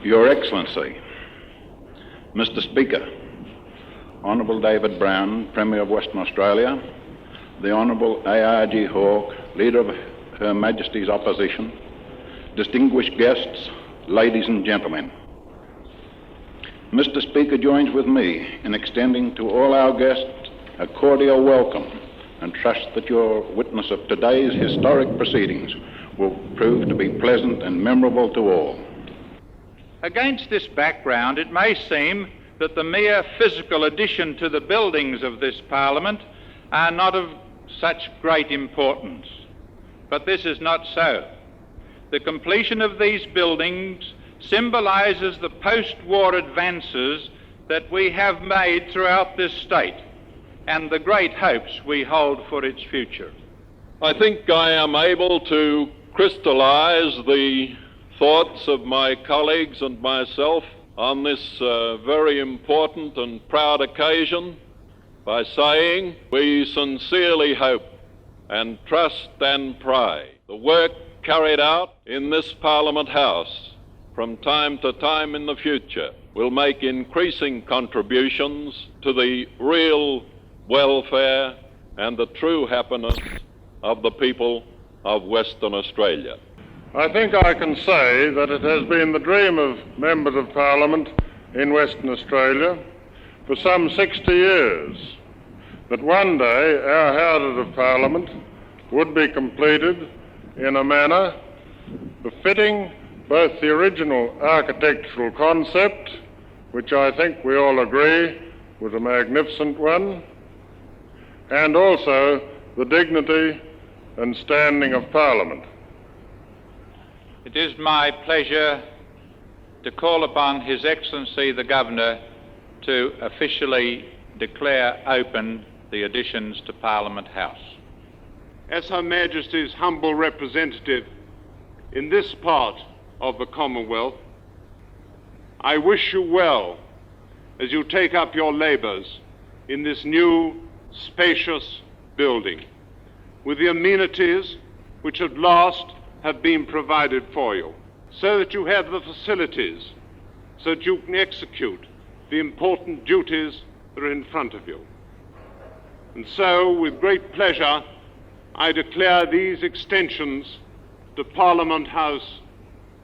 Your Excellency, Mr. Speaker, Honourable David Brand, Premier of Western Australia, the Honourable A.R.G. Hawke, Leader of Her Majesty's Opposition, distinguished guests, ladies and gentlemen. Mr. Speaker joins with me in extending to all our guests a cordial welcome and trust that your witness of today's historic proceedings will prove to be pleasant and memorable to all. Against this background, it may seem that the mere physical addition to the buildings of this Parliament are not of such great importance. But this is not so. The completion of these buildings symbolises the post-war advances that we have made throughout this state and the great hopes we hold for its future. I think I am able to crystallise the thoughts of my colleagues and myself on this very important and proud occasion by saying we sincerely hope and trust and pray the work carried out in this Parliament House from time to time in the future will make increasing contributions to the real welfare and the true happiness of the people of Western Australia. I think I can say that it has been the dream of members of Parliament in Western Australia for some 60 years that one day our Houses of Parliament would be completed in a manner befitting both the original architectural concept, which I think we all agree was a magnificent one, and also the dignity and standing of Parliament. It is my pleasure to call upon His Excellency the Governor to officially declare open the additions to Parliament House. As Her Majesty's humble representative in this part of the Commonwealth, I wish you well as you take up your labours in this new, spacious building, with the amenities which at last have been provided for you, so that you have the facilities, so that you can execute the important duties that are in front of you. And so, with great pleasure, I declare these extensions to Parliament House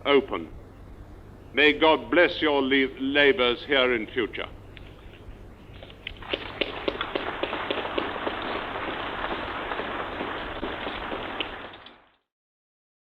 open. May God bless your labours here in future.